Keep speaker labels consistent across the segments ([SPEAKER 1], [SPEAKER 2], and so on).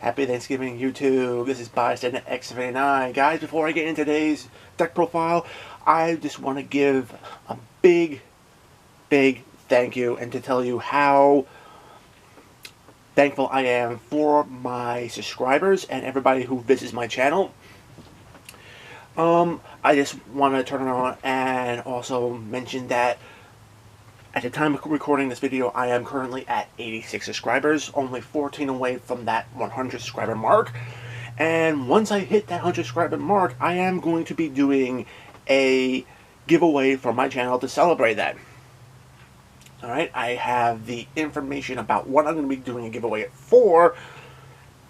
[SPEAKER 1] Happy Thanksgiving, YouTube. This is Bystander X79. Guys, before I get into today's deck profile, I just want to give a big thank you and to tell you how thankful I am for my subscribers and everybody who visits my channel. I just want to turn around and also mention that at the time of recording this video, I am currently at 86 subscribers, only 14 away from that 100 subscriber mark. And once I hit that 100 subscriber mark, I am going to be doing a giveaway for my channel to celebrate that. Alright, I have the information about what I'm going to be doing a giveaway for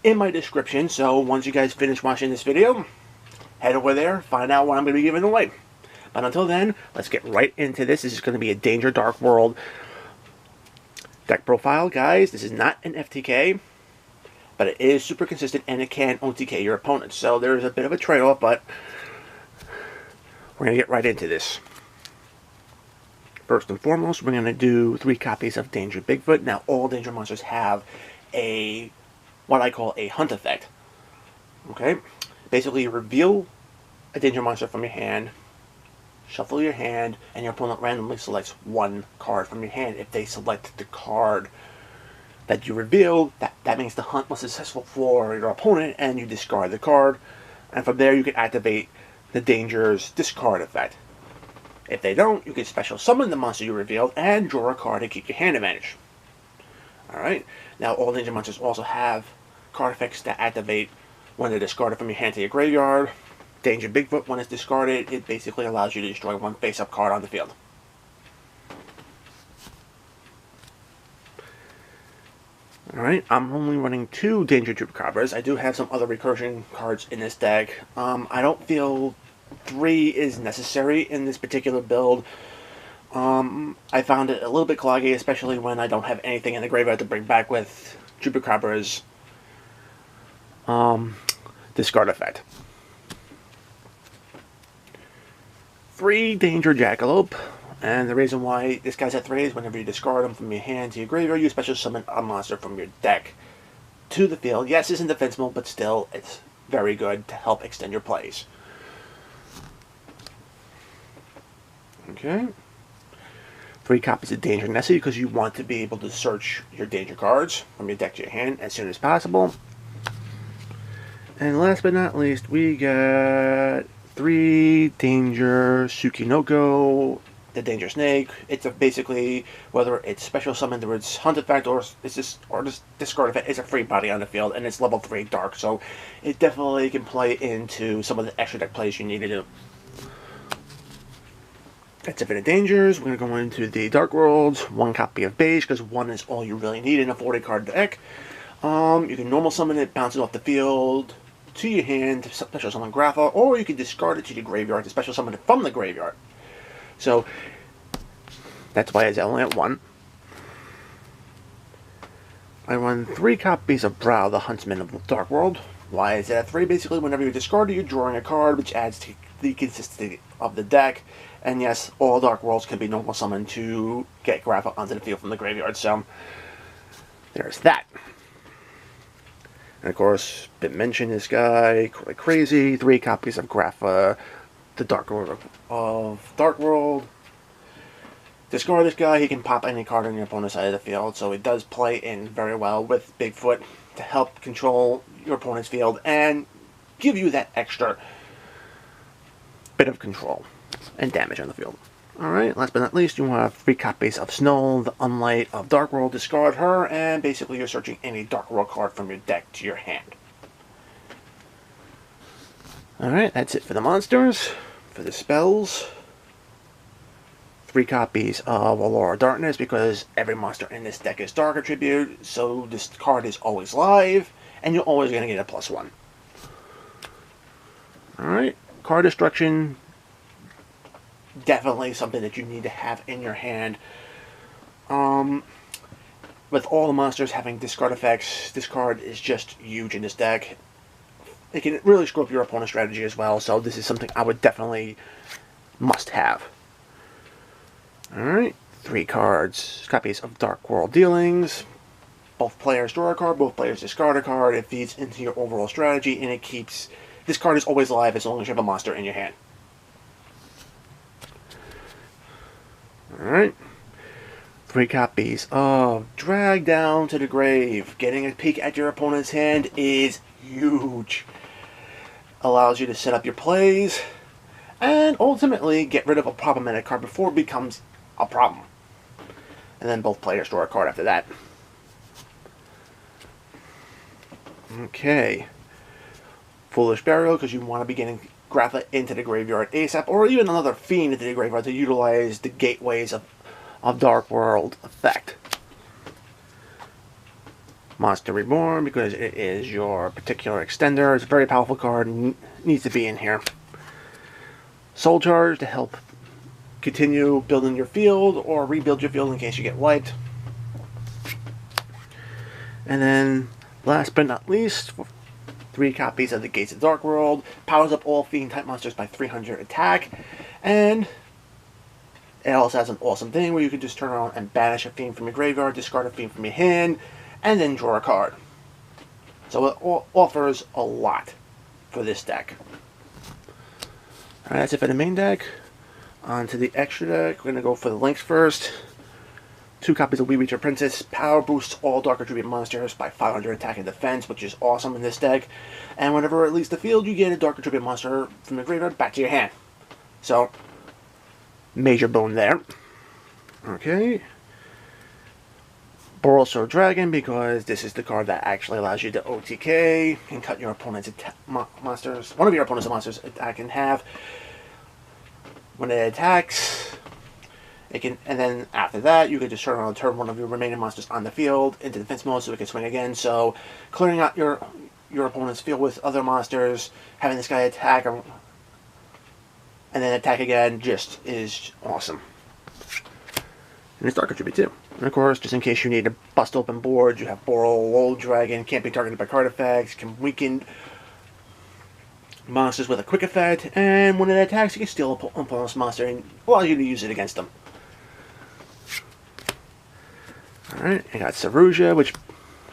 [SPEAKER 1] in my description, so once you guys finish watching this video, head over there, find out what I'm going to be giving away. But until then, let's get right into this. This is going to be a Danger Dark World deck profile, guys. This is not an FTK, but it is super consistent and it can OTK your opponent. So there's a bit of a trade-off, but we're going to get right into this. First and foremost, we're going to do 3 copies of Danger Bigfoot. Now, all Danger monsters have what I call a hunt effect. Okay? Basically, you reveal a Danger monster from your hand, shuffle your hand, and your opponent randomly selects one card from your hand. If they select the card that you reveal, that means the hunt was successful for your opponent, and you discard the card. And from there, you can activate the Danger's discard effect. If they don't, you can special summon the monster you revealed and draw a card to keep your hand advantage. Alright, now all Danger monsters also have card effects that activate when they're discarded from your hand to your graveyard. Danger Bigfoot, when it's discarded, it basically allows you to destroy one face-up card on the field. Alright, I'm only running 2 Danger Chupacabras. I do have some other recursion cards in this deck. I don't feel 3 is necessary in this particular build. I found it a little bit cloggy, especially when I don't have anything in the graveyard to bring back with Chupacabra's discard effect. 3 Danger Jackalope, and the reason why this guy's at 3 is whenever you discard him from your hand to your graveyard, you special summon a monster from your deck to the field. Yes, it's indefensible, but still, it's very good to help extend your plays. Okay. 3 copies of Danger Nessie, because you want to be able to search your Danger cards from your deck to your hand as soon as possible. And last but not least, we got 3 Danger Tsukinoko, the Danger Snake. It's basically, whether it's special summoned or it's hunt effect or it's just discard effect, it's a free body on the field, and it's level 3 dark, so it definitely can play into some of the extra deck plays you need to do. That's it for the Dangers. We're going to go into the Dark Worlds. 1 copy of Beige, because 1 is all you really need in a 40 card deck. You can normal summon it, bounce it off the field to your hand to special summon Grapha, or you can discard it to your graveyard to special summon it from the graveyard. So that's why it's only at 1. I run 3 copies of Brow, the Huntsman of the Dark World. Why is it at 3? Basically, whenever you discard it, you're drawing a card, which adds to the consistency of the deck. And yes, all Dark Worlds can be normal summoned to get Grapha onto the field from the graveyard. So there's that. And of course, been mentioned this guy like crazy. 3 copies of Grapha, the Dark World of Dark World. Discard this guy, he can pop any card on your opponent's side of the field, so it does play in very well with Bigfoot to help control your opponent's field and give you that extra bit of control and damage on the field. Alright, last but not least, you have 3 copies of Snow, the Unlight of Dark World. Discard her, and basically you're searching any Dark World card from your deck to your hand. Alright, that's it for the monsters. For the spells, 3 copies of Aurora Darkness, because every monster in this deck is Dark Attribute, so this card is always live, and you're always going to get a +1. Alright, card destruction, definitely something that you need to have in your hand. With all the monsters having discard effects, this card is just huge in this deck. It can really screw up your opponent's strategy as well, so this is something I would definitely must have. Alright, 3 cards, copies of Dark World Dealings. both players draw a card, both players discard a card. It feeds into your overall strategy, and it keeps... This card is always alive as long as you have a monster in your hand. Alright. 3 copies of Drag Down to the Grave. Getting a peek at your opponent's hand is huge. Allows you to set up your plays, and ultimately get rid of a problematic card before it becomes a problem. And then both players draw a card after that. Okay. Foolish Burial, because you want to be getting Grappler into the graveyard ASAP, or even another Fiend into the graveyard to utilize the gateways of Dark World effect. Monster Reborn, because it is your particular extender. It's a very powerful card, needs to be in here. Soul Charge to help continue building your field, or rebuild your field in case you get wiped. And then, last but not least, 3 copies of the Gates of Dark World. Powers up all Fiend-type monsters by 300 attack. And it also has an awesome thing where you can just turn around and banish a Fiend from your graveyard, discard a Fiend from your hand, and then draw a card. So it offers a lot for this deck. Alright, that's it for the main deck. On to the extra deck. We're going to go for the links first. 2 copies of We Reach Our Princess. Power boosts all Dark Attribute monsters by 500 attack and defense, which is awesome in this deck. And whenever it leaves the field, you get a Dark Attribute monster from the graveyard back to your hand. So, major boon there. Okay. Borrelsword Dragon, because this is the card that actually allows you to OTK and cut your opponent's monsters. One of your opponent's monsters attack in half. When it attacks, it can, and then after that, you can just turn around and turn one of your remaining monsters on the field into defense mode so it can swing again. So, clearing out your opponent's field with other monsters, having this guy attack, and then attack again, just is awesome. And it's Dark Attribute too. And of course, just in case you need to bust open boards, you have Borrel Dragon, can't be targeted by card effects, can weaken monsters with a quick effect, and when it attacks, you can steal an opponent's monster and allow you to use it against them. Alright, I got Saruja, which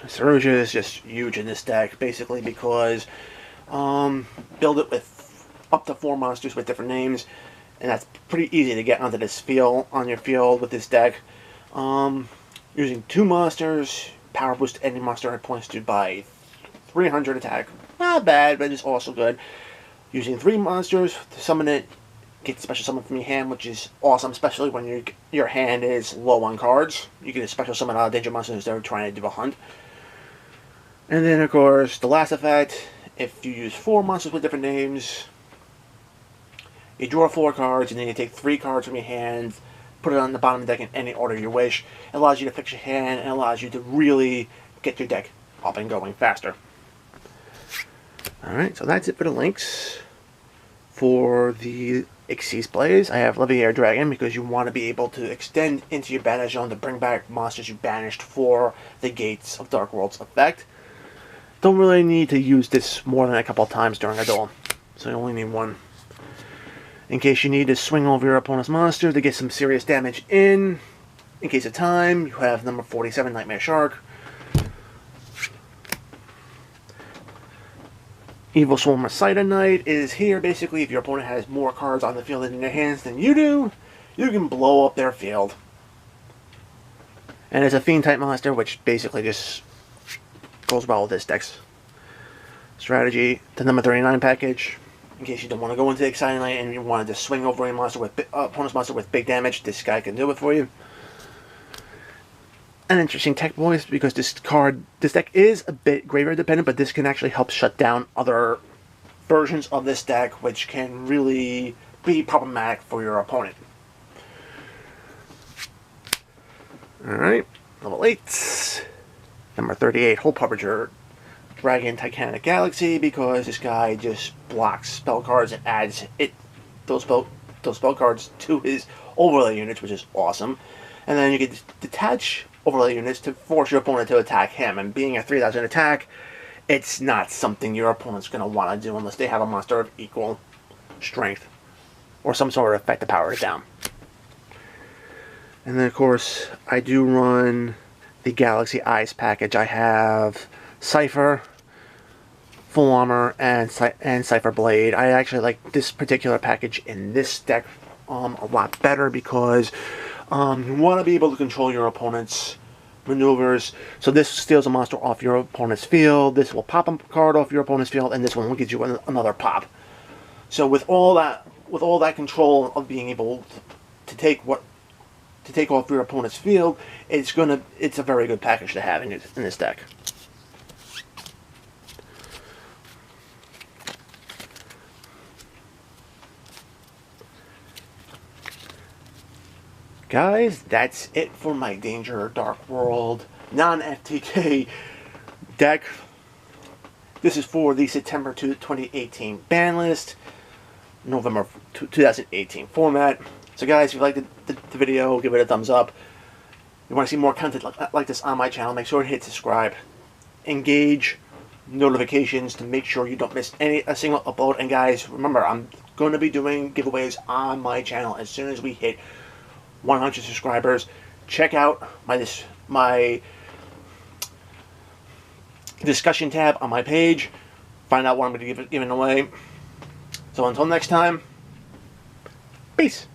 [SPEAKER 1] Saruja is just huge in this deck, basically because build it with up to 4 monsters with different names, and that's pretty easy to get onto this field, on your field with this deck. Using 2 monsters, power boost any monster points to by 300 attack. Not bad, but it's also good. Using 3 monsters to summon it, get special summon from your hand, which is awesome, especially when your hand is low on cards. You can special summon out danger monsters that are trying to do a hunt. And then, of course, the last effect, if you use 4 monsters with different names, you draw 4 cards, and then you take 3 cards from your hand, put it on the bottom of the deck in any order you wish. It allows you to fix your hand, and allows you to really get your deck up and going faster. Alright, so that's it for the links. For the Xyz plays, I have Leviair Dragon, because you want to be able to extend into your banish zone to bring back monsters you banished for the Gates of Dark World's effect. Don't really need to use this more than a couple of times during a duel, so you only need 1. In case you need to swing over your opponent's monster to get some serious damage in case of time, you have number 47, Nightmare Shark. Evil Swarmer Cider Knight is here. Basically, if your opponent has more cards on the field in their hands than you do, you can blow up their field. And it's a Fiend-type monster, which basically just goes well with this deck's strategy. The number 39 package, in case you don't want to go into Exciting Knight and you want to just swing over a monster with opponent's monster with big damage, this guy can do it for you. An interesting tech, boys, because this deck is a bit graveyard dependent, but this can actually help shut down other versions of this deck, which can really be problematic for your opponent. Alright, level 8. Number 38, Hope Harbinger Dragon Titanic Galaxy, because this guy just blocks spell cards and adds those spell cards to his overlay units, which is awesome. And then you can detach overlay units to force your opponent to attack him. And being a 3000 attack, it's not something your opponent's going to want to do unless they have a monster of equal strength or some sort of effect to power it down. And then, of course, I do run the Galaxy Eyes package. I have Cypher, Full Armor, and Cypher Blade. I actually like this particular package in this deck a lot better because you want to be able to control your opponent's maneuvers. So this steals a monster off your opponent's field, this will pop a card off your opponent's field, and this one will give you another pop. So with all that control of being able to take off your opponent's field, it's a very good package to have in this deck. Guys, that's it for my Danger Dark World non-FTK deck. This is for the September 2018 ban list, November 2018 format. So guys, if you liked the video, give it a thumbs up. If you want to see more content like this on my channel, make sure to hit subscribe. Engage notifications to make sure you don't miss a single upload. And guys, remember, I'm going to be doing giveaways on my channel as soon as we hit 100 subscribers. Check out my discussion tab on my page. Find out what I'm going to be giving away. So until next time, peace.